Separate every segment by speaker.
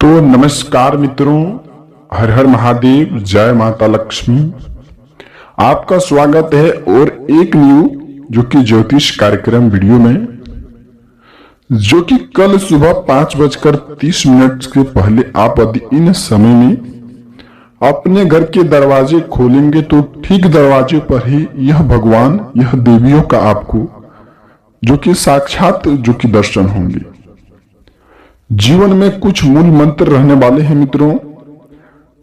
Speaker 1: तो नमस्कार मित्रों, हर हर महादेव, जय माता लक्ष्मी। आपका स्वागत है और एक न्यू जो कि ज्योतिष कार्यक्रम वीडियो में, जो कि कल सुबह 5:30 के पहले आप यदि इन समय में अपने घर के दरवाजे खोलेंगे तो ठीक दरवाजे पर ही यह भगवान, यह देवियों का आपको जो कि साक्षात जो कि दर्शन होंगे। जीवन में कुछ मूल मंत्र रहने वाले हैं मित्रों।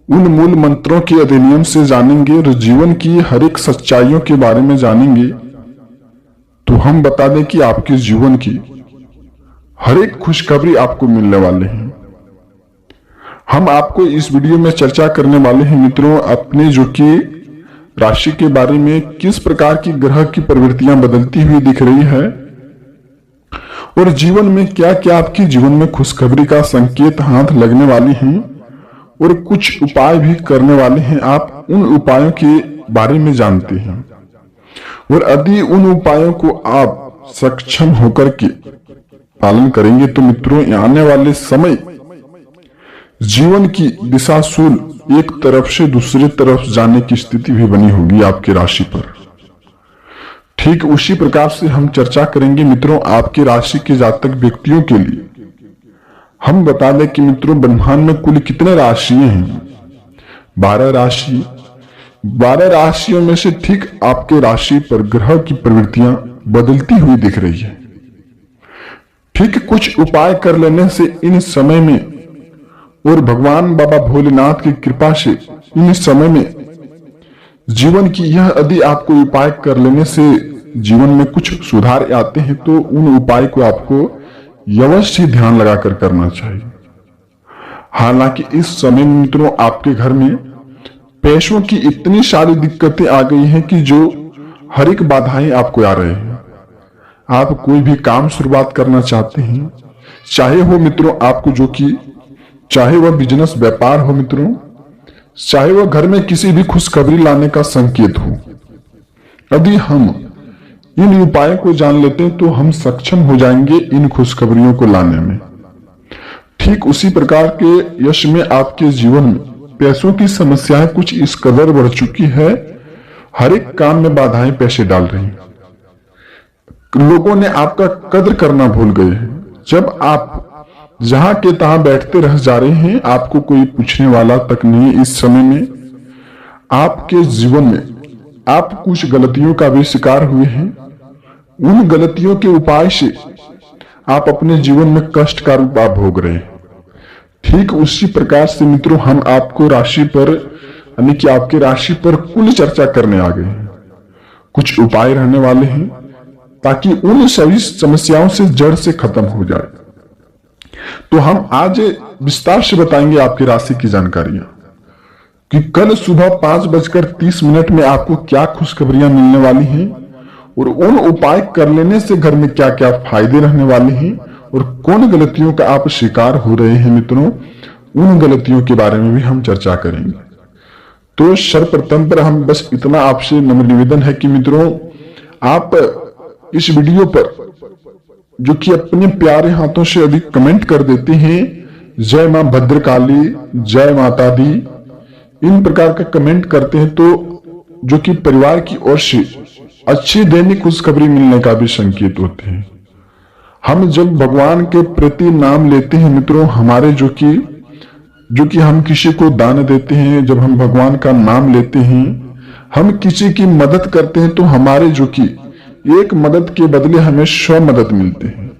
Speaker 1: उन मूल मंत्रों के अधिनियम से जानेंगे और जीवन की हर एक सच्चाइयों के बारे में जानेंगे। तो हम बता दें कि आपके जीवन की हर एक खुशखबरी आपको मिलने वाले हैं। हम आपको इस वीडियो में चर्चा करने वाले हैं मित्रों अपने जो कि राशि के बारे में, किस प्रकार की ग्रह की प्रवृत्तियां बदलती हुई दिख रही है और जीवन में क्या क्या आपके जीवन में खुशखबरी का संकेत हाथ लगने वाली हैं और कुछ उपाय भी करने वाले हैं। आप उन उपायों के बारे में जानते हैं और यदि उन उपायों को आप सक्षम होकर के पालन करेंगे तो मित्रों आने वाले समय जीवन की दिशाशूल एक तरफ से दूसरी तरफ जाने की स्थिति भी बनी होगी आपकी राशि पर। ठीक उसी प्रकार से हम चर्चा करेंगे मित्रों आपकी राशि के जातक व्यक्तियों के लिए। हम बता दें कि मित्रों ब्रह्मांड में कुल कितने राशियां हैं? 12 राशि। 12 राशियों में से ठीक आपके राशि पर ग्रह की प्रवृत्तियां बदलती हुई दिख रही है। ठीक कुछ उपाय कर लेने से इन समय में और भगवान बाबा भोलेनाथ की कृपा से इन समय में जीवन की यह यदि आपको उपाय कर लेने से जीवन में कुछ सुधार आते हैं तो उन उपाय को आपको अवश्य ध्यान लगाकर करना चाहिए। हालांकि इस समय मित्रों आपके घर में पैसों की इतनी सारी दिक्कतें आ गई हैं कि जो हर एक बाधाएं आपको आ रहे हैं। आप कोई भी काम शुरुआत करना चाहते हैं, चाहे हो मित्रों आपको जो कि चाहे वह बिजनेस व्यापार हो मित्रों, चाहे वह घर में किसी भी खुशखबरी लाने का संकेत हो, यदि हम इन उपायों को जान लेते हैं तो हम सक्षम हो जाएंगे इन खुशखबरियों को लाने में। ठीक उसी प्रकार के यश में आपके जीवन में पैसों की समस्याएं कुछ इस कदर बढ़ चुकी है, हर एक काम में बाधाएं पैसे डाल रही हैं। लोगों ने आपका कदर करना भूल गए हैं। जब आप जहां के तहां बैठते रह जा रहे हैं, आपको कोई पूछने वाला तक नहीं। इस समय में आपके जीवन में आप कुछ गलतियों का भी शिकार हुए हैं। उन गलतियों के उपाय से आप अपने जीवन में कष्ट का रूप आप भोग रहे हैं। ठीक उसी प्रकार से मित्रों हम आपको राशि पर यानी कि आपके राशि पर कुल चर्चा करने आ गए हैं। कुछ उपाय रहने वाले हैं ताकि उन सभी समस्याओं से जड़ से खत्म हो जाए। तो हम आज विस्तार से बताएंगे आपकी राशि की जानकारियां कि कल सुबह 5:30 में आपको क्या खुशखबरियां मिलने वाली हैं और उन उपाय कर लेने से घर में क्या क्या फायदे रहने वाले हैं और कौन गलतियों का आप शिकार हो रहे हैं मित्रों, उन गलतियों के बारे में भी हम चर्चा करेंगे। तो सर्वप्रथम पर हम बस इतना आपसे नम्र निवेदन है कि मित्रों आप इस वीडियो पर जो कि अपने प्यारे हाथों से अधिक कमेंट कर देते हैं, जय मां भद्रकाली, जय माता दी, इन प्रकार का कमेंट करते हैं तो जो कि परिवार की ओर से अच्छी दैनिक खुशखबरी मिलने का भी संकेत होते हैं। हम जब भगवान के प्रति नाम लेते हैं मित्रों, हमारे जो कि हम किसी को दान देते हैं, जब हम भगवान का नाम लेते हैं, हम किसी की मदद करते हैं तो हमारे जो कि एक मदद के बदले हमें 100 मदद मिलते हैं।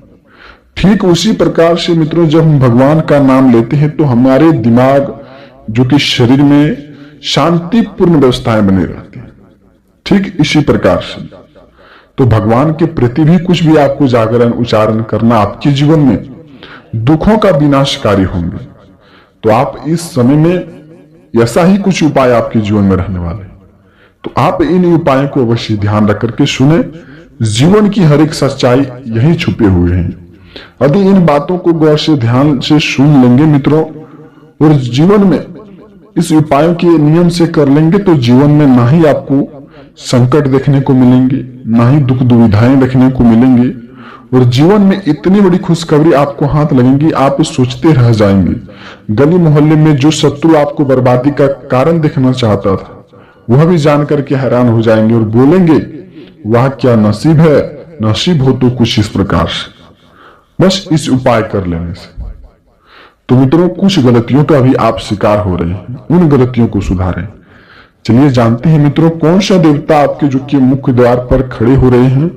Speaker 1: ठीक उसी प्रकार से मित्रों जब हम भगवान का नाम लेते हैं तो हमारे दिमाग जो कि शरीर में शांतिपूर्ण व्यवस्थाएं बने रहती हैं। ठीक इसी प्रकार से तो भगवान के प्रति भी कुछ भी आपको जागरण उच्चारण करना आपके जीवन में दुखों का विनाशकारी होंगे। तो आप इस समय में ऐसा ही कुछ उपाय आपके जीवन में रहने वाले, तो आप इन उपायों को अवश्य ध्यान रख करके सुने। जीवन की हर एक सच्चाई यही छुपे हुए हैं। यदि इन बातों को गौर से ध्यान से सुन लेंगे मित्रों और जीवन में इस उपायों के नियम से कर लेंगे तो जीवन में ना ही आपको संकट देखने को मिलेंगे, ना ही दुख दुविधाएं देखने को मिलेंगे और जीवन में इतनी बड़ी खुशखबरी आपको हाथ लगेंगी, आप सोचते रह जाएंगे। गली मोहल्ले में जो शत्रु आपको बर्बादी का कारण देखना चाहता था, वह भी जानकर के हैरान हो जाएंगे और बोलेंगे, वाह क्या नसीब है, नसीब हो तो कुछ इस प्रकार से, बस इस उपाय कर लेने से। तो मित्रों, कुछ गलतियों का अभी आप शिकार हो रहे हैं, उन गलतियों को सुधारें। चलिए जानते हैं मित्रों, कौन सा देवता आपके जो कि मुख्य द्वार पर खड़े हो रहे हैं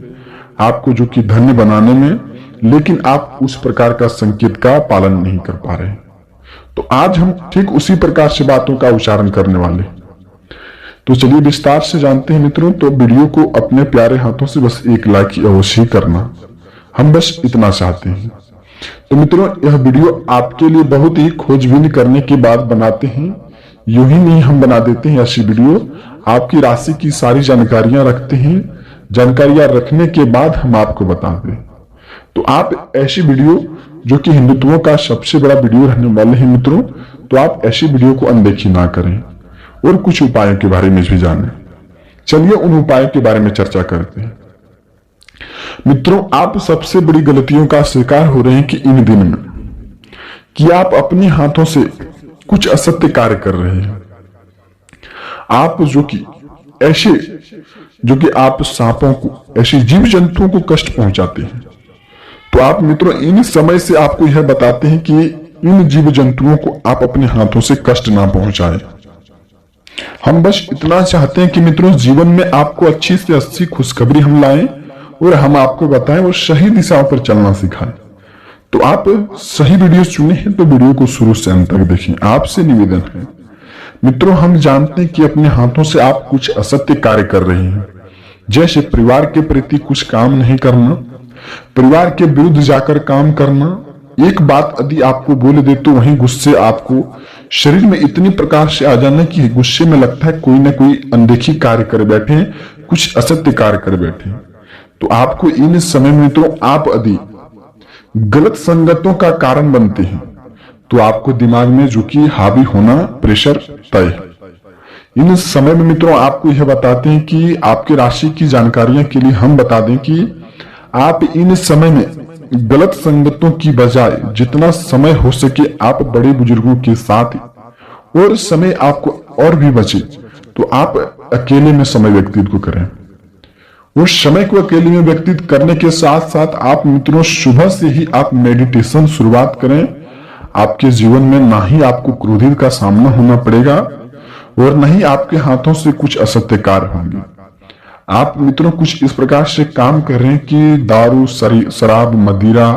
Speaker 1: आपको जो कि धन्य बनाने में, लेकिन आप उस प्रकार का संकेत का पालन नहीं कर पा रहे। तो आज हम ठीक उसी प्रकार से बातों का उच्चारण करने वाले। तो चलिए विस्तार से जानते हैं मित्रों। तो वीडियो को अपने प्यारे हाथों से बस एक लाइक अवश्य करना, हम बस इतना चाहते हैं। तो मित्रों, यह वीडियो आपके लिए बहुत ही खोजबीन करने के बाद बनाते हैं, यूं ही नहीं हम बना देते हैं ऐसी वीडियो। आपकी राशि की सारी जानकारियां रखते हैं, जानकारियां रखने के बाद हम आपको बताते हैं। तो आप ऐसी वीडियो जो कि हिंदुत्व का सबसे बड़ा वीडियो रहने वाले हैं मित्रों, तो आप ऐसी वीडियो को अनदेखी ना करें और कुछ उपायों के बारे में भी जानें। चलिए उन उपायों के बारे में चर्चा करते हैं। मित्रों, आप सबसे बड़ी गलतियों का शिकार हो रहे हैं कि इन दिन में कि आप अपने हाथों से कुछ असत्य कार्य कर रहे हैं। आप जो कि आप सांपों को, ऐसे जीव जंतुओं को कष्ट पहुंचाते हैं। तो आप मित्रों, इन समय से आपको यह बताते हैं कि इन जीव जंतुओं को आप अपने हाथों से कष्ट ना पहुंचाएं। हम बस इतना चाहते हैं कि मित्रों, जीवन में आपको अच्छी से अच्छी खुशखबरी हम लाएं और हम आपको बताएं और सही दिशाओं पर चलना सिखाएं। तो आप सही वीडियो चुने हैं तो वीडियो को शुरू से अंत तक देखें। आपसे निवेदन है मित्रों, हम जानते हैं कि अपने हाथों से आप कुछ असत्य कार्य कर रहे हैं, जैसे परिवार के प्रति कुछ काम नहीं करना, परिवार के विरुद्ध जाकर काम करना। एक बात यदि आपको बोल दे तो वहीं गुस्से आपको शरीर में इतनी प्रकार से आ जाना कि गुस्से में लगता है कोई ना कोई अनदेखी कार्य कर बैठे, कुछ असत्य कार्य कर बैठे। तो आपको इन समय में मित्रों, आप यदि गलत संगतों का कारण बनते हैं तो आपको दिमाग में जो कि हावी होना प्रेशर तय है। इन समय में मित्रों, आपको यह बताते हैं कि आपकी राशि की जानकारियां के लिए हम बता दें कि आप इन समय में गलत संगतों की बजाय जितना समय हो सके आप बड़े बुजुर्गों के साथ, और समय आपको और भी बचे तो आप अकेले में समय व्यतीत करें। उस समय को अकेले में व्यतीत करने के साथ साथ आप मित्रों, सुबह से ही आप मेडिटेशन शुरुआत करें। आपके जीवन में ना ही आपको क्रोधित का सामना होना पड़ेगा और न ही आपके हाथों से कुछ असत्य कार्य होंगे। आप मित्रों कुछ इस प्रकार से काम कर रहे हैं कि दारू, शराब, मदिरा,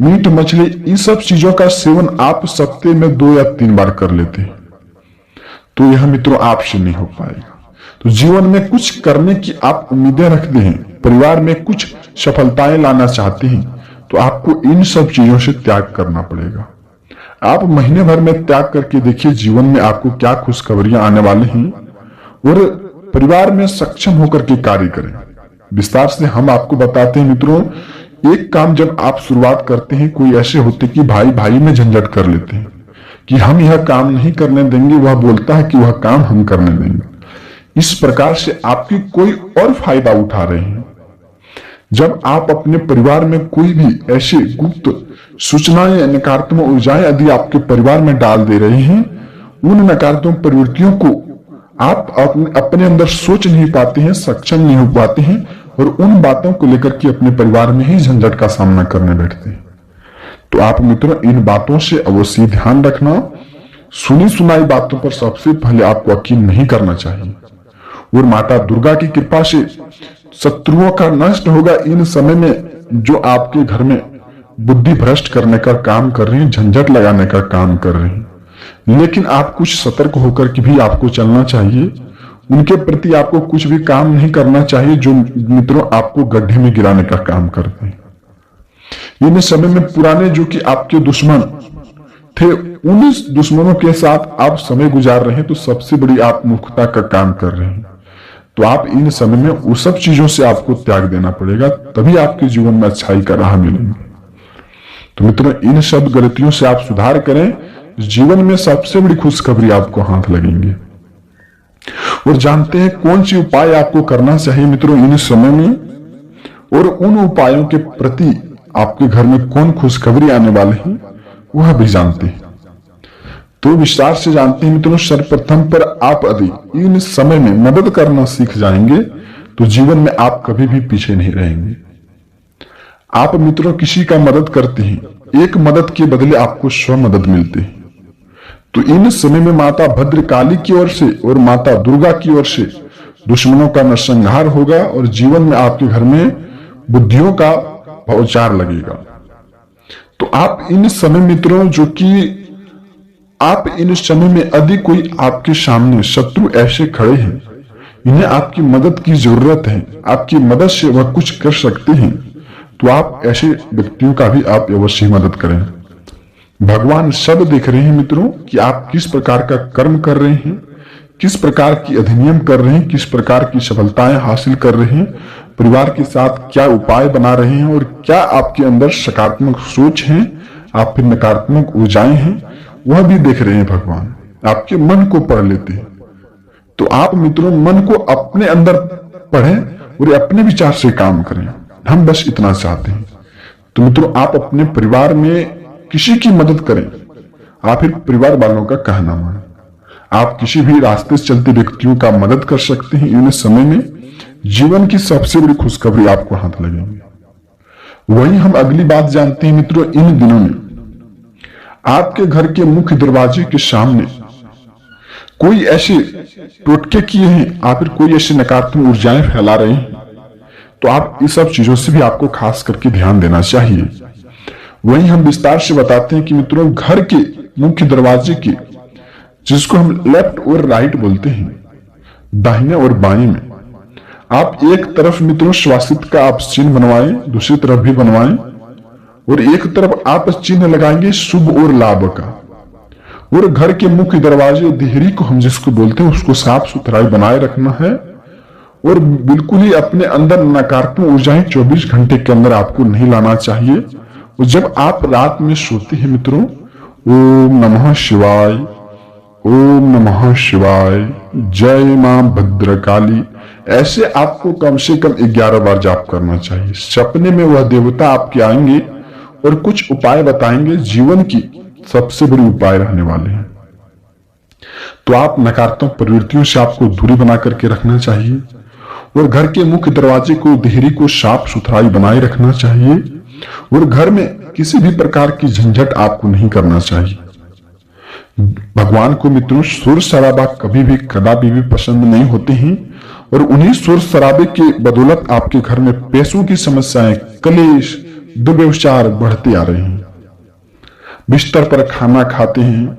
Speaker 1: मीट मछली, इन सब चीजों का सेवन आप सप्ताह में 2 या 3 बार कर लेते हैं। तो यह मित्रों आपसे नहीं हो पाएगा। तो जीवन में कुछ करने की आप उम्मीदें रखते हैं, परिवार में कुछ सफलताएं लाना चाहते हैं, तो आपको इन सब चीजों से त्याग करना पड़ेगा। आप महीने भर में त्याग करके देखिए जीवन में आपको क्या खुशखबरियां आने वाले हैं, और परिवार में सक्षम होकर के कार्य करें। विस्तार से हम आपको बताते हैं मित्रों, एक काम जब आप शुरुआत करते हैं, कोई ऐसे होते कि भाई भाई में झंझट कर लेते हैं कि हम यह काम नहीं करने देंगे, वह बोलता है कि वह काम हम करने देंगे। इस प्रकार से आपकी कोई और फायदा उठा रहे हैं। जब आप अपने परिवार में कोई भी ऐसे गुप्त सूचनाएं या नकारात्मक ऊर्जाएं यदि आपके परिवार में डाल दे रहे हैं, उन नकारात्मक प्रवृत्तियों को आप अपने अंदर सोच नहीं पाते हैं, सक्षम नहीं हो पाते हैं, और उन बातों को लेकर के अपने परिवार में ही झंझट का सामना करने बैठते हैं। तो आप मित्रों इन बातों से अवश्य ध्यान रखना। सुनी सुनाई बातों पर सबसे पहले आपको यकीन नहीं करना चाहिए, और माता दुर्गा की कृपा से शत्रुओं का नष्ट होगा इन समय में जो आपके घर में बुद्धि भ्रष्ट करने का काम कर रहे हैं, झंझट लगाने का काम कर रहे हैं। लेकिन आप कुछ सतर्क होकर के भी आपको चलना चाहिए। उनके प्रति आपको कुछ भी काम नहीं करना चाहिए जो मित्रों आपको गड्ढे में गिराने का काम करते हैं। इन समय में पुराने जो कि आपके दुश्मन थे, उन दुश्मनों के साथ आप समय गुजार रहे हैं, तो सबसे बड़ी आप मूर्खता का काम कर रहे हैं। तो आप इन समय में उस सब चीजों से आपको त्याग देना पड़ेगा, तभी आपके जीवन में अच्छाई का राह मिलेंगे। तो मित्रों इन सब गलतियों से आप सुधार करें, जीवन में सबसे बड़ी खुशखबरी आपको हाथ लगेंगे। और जानते हैं कौन सी उपाय आपको करना चाहिए मित्रों इन समय में, और उन उपायों के प्रति आपके घर में कौन खुशखबरी आने वाले हैं वह भी जानते हैं। तो विस्तार से जानते हैं मित्रों। सर्वप्रथम पर आप यदि इन समय में मदद करना सीख जाएंगे तो जीवन में आप कभी भी पीछे नहीं रहेंगे। आप मित्रों किसी का मदद करते हैं, एक मदद के बदले आपको स्व मदद मिलती है। तो इन समय में माता भद्रकाली की ओर से और माता दुर्गा की ओर से दुश्मनों का नरसंहार होगा और जीवन में आपके घर में बुद्धियों का भौचार लगेगा। तो आप इन समय मित्रों जो कि आप इन समय में यदि कोई आपके सामने शत्रु ऐसे खड़े हैं, इन्हें आपकी मदद की जरूरत है, आपकी मदद से वह कुछ कर सकते हैं, तो आप ऐसे व्यक्तियों का भी आप अवश्य मदद करें। भगवान सब देख रहे हैं मित्रों कि आप किस प्रकार का कर्म कर रहे हैं, किस प्रकार की अधिनियम कर रहे हैं, किस प्रकार की सफलताएं हासिल कर रहे हैं, परिवार के साथ क्या उपाय बना रहे हैं और क्या आपके अंदर सकारात्मक सोच है, आप फिर नकारात्मक ऊर्जाएं हैं, वह भी देख रहे हैं। भगवान आपके मन को पढ़ लेते हैं। तो आप मित्रों मन को अपने अंदर पढ़ें और अपने विचार से काम करें। हम बस इतना चाहते हैं। तो मित्रों आप अपने परिवार में किसी की मदद करें, आप फिर परिवार वालों का कहना माने। आप किसी भी रास्ते से चलते व्यक्तियों का मदद कर सकते हैं। इन समय में जीवन की सबसे बड़ी खुशखबरी आपको हाथ लगेगी। वहीं हम अगली बात जानते हैं मित्रों, इन दिनों में आपके घर के मुख्य दरवाजे के सामने कोई ऐसे टोटके किए हैं, आप फिर कोई ऐसी नकारात्मक ऊर्जाएं फैला रहे हैं, तो आप इस सब चीजों से भी आपको खास करके ध्यान देना चाहिए। वहीं हम विस्तार से बताते हैं कि मित्रों घर के मुख्य दरवाजे के, जिसको हम लेफ्ट और राइट बोलते हैं, दाहिने और बाएं में आप एक तरफ मित्रों स्वास्तिक का आप चिन्ह बनवाएं, दूसरी तरफ भी बनवाएं, और एक तरफ आप चिन्ह लगाएंगे शुभ और लाभ का। और घर के मुख्य दरवाजे देहरी को हम जिसको बोलते हैं उसको साफ सुथराई बनाए रखना है और बिल्कुल ही अपने अंदर नकारात्मक ऊर्जाएं 24 घंटे के अंदर आपको नहीं लाना चाहिए। और जब आप रात में सोते हैं मित्रों, ओम नमः शिवाय, ओम नमः शिवाय, जय मां भद्रकाली, ऐसे आपको कम से कम 11 बार जाप करना चाहिए। सपने में वह देवता आपके आएंगे और कुछ उपाय बताएंगे, जीवन की सबसे बड़ी उपाय रहने वाले हैं। तो आप नकारात्मक प्रवृत्तियों से आपको दूरी बना करके रखना चाहिए और घर के मुख्य दरवाजे को देहरी को साफ सुथराई बनाए रखना चाहिए और घर में किसी भी प्रकार की झंझट आपको नहीं करना चाहिए। भगवान को मित्रों शोर शराबा कभी भी कदापि भी पसंद नहीं होते हैं और उन्हीं शोर शराबे के बदौलत आपके घर में पैसों की समस्याएं, कलेश, दुर्व्यवचार बढ़ते आ रहे हैं। बिस्तर पर खाना खाते हैं,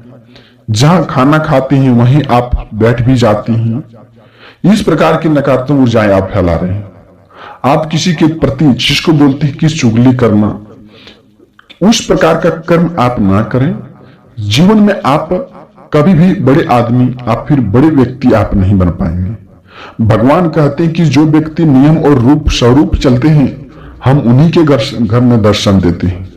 Speaker 1: जहां खाना खाते हैं वहीं आप बैठ भी जाते हैं। इस प्रकार की नकारात्मक ऊर्जाएं आप फैला रहे हैं। आप किसी के प्रति जिसको बोलते हैं कि चुगली करना, उस प्रकार का कर्म आप ना करें। जीवन में आप कभी भी बड़े आदमी, आप फिर बड़े व्यक्ति आप नहीं बन पाएंगे। भगवान कहते हैं कि जो व्यक्ति नियम और रूप स्वरूप चलते हैं, हम उन्हीं के घर में दर्शन देते हैं।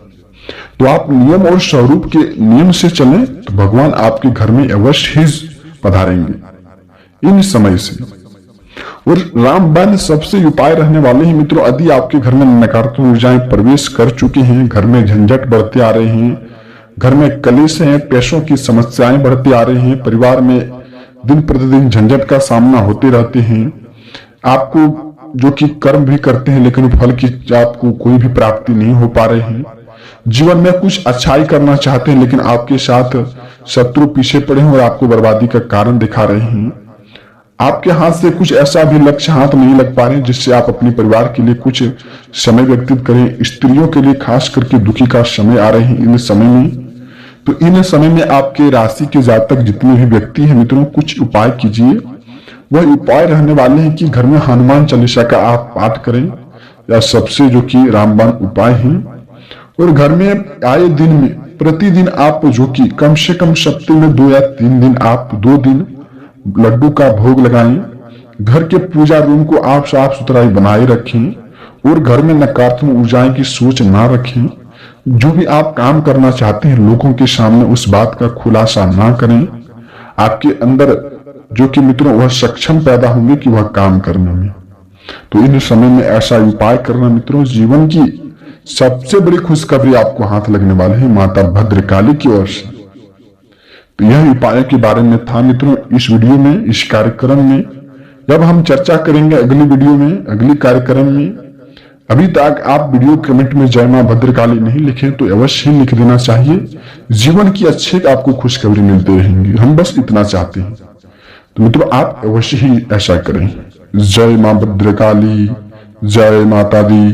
Speaker 1: तो आप नियम और स्वरूप के नियम से चलें तो भगवान आपके घर में अवश्य ही पधारेंगे इन समय से। और रामबाण सबसे उपाय रहने वाले हैं मित्रों। यदि आपके घर में नकारात्मक ऊर्जाएं प्रवेश कर चुके हैं, घर में झंझट बढ़ते आ रहे हैं, घर में कलेश हैं, पैसों की समस्याएं बढ़ती आ रही हैं, परिवार में दिन प्रतिदिन झंझट का सामना होते रहते हैं, आपको जो कि कर्म भी करते हैं लेकिन फल की आपको कोई भी प्राप्ति नहीं हो पा रहे हैं, जीवन में कुछ अच्छाई करना चाहते हैं लेकिन आपके साथ शत्रु पीछे पड़े हैं और आपको बर्बादी का कारण दिखा रहे हैं, आपके हाथ से कुछ ऐसा भी लक्ष्य हाथ नहीं लग पा रहे जिससे आप अपने परिवार के लिए कुछ समय व्यतीत करें। स्त्रियों के लिए खास करके दुखी का समय आ रहे हैं इन समय में। तो इन समय में आपके राशि के जातक जितने भी व्यक्ति हैं मित्रों, कुछ उपाय कीजिए। वह उपाय रहने वाले हैं कि घर में हनुमान चालीसा का आप पाठ करें, या सबसे जो कि रामबाण उपाय है। और घर में आए दिन में प्रतिदिन आप जो कि कम से कम सप्ताह में 2 या 3 दिन आप 2 दिन लड्डू का भोग लगाएं। घर के पूजा रूम को आप साफ सुथराई बनाए रखें और घर में नकारात्मक ऊर्जाएं की सोच ना रखें। जो भी आप काम करना चाहते हैं लोगों के सामने उस बात का खुलासा ना करें। आपके अंदर जो कि मित्रों वह सक्षम पैदा होंगे कि वह काम करने में। तो इन समय में ऐसा उपाय करना मित्रों, जीवन की सबसे बड़ी खुशखबरी आपको हाथ लगने वाली है माता भद्रकाली की ओर से। तो यह उपाय के बारे में था मित्रों इस वीडियो में, इस कार्यक्रम में। जब हम चर्चा करेंगे अगली वीडियो में, अगली कार्यक्रम में। अभी तक आप वीडियो कमेंट में जय मां भद्रकाली नहीं लिखे तो अवश्य ही लिख देना चाहिए। जीवन की अच्छे आपको खुशखबरी मिलती रहेंगी, हम बस इतना चाहते हैं। तो मित्रों आप अवश्य ही ऐसा करें। जय मां भद्रकाली, जय माता दी।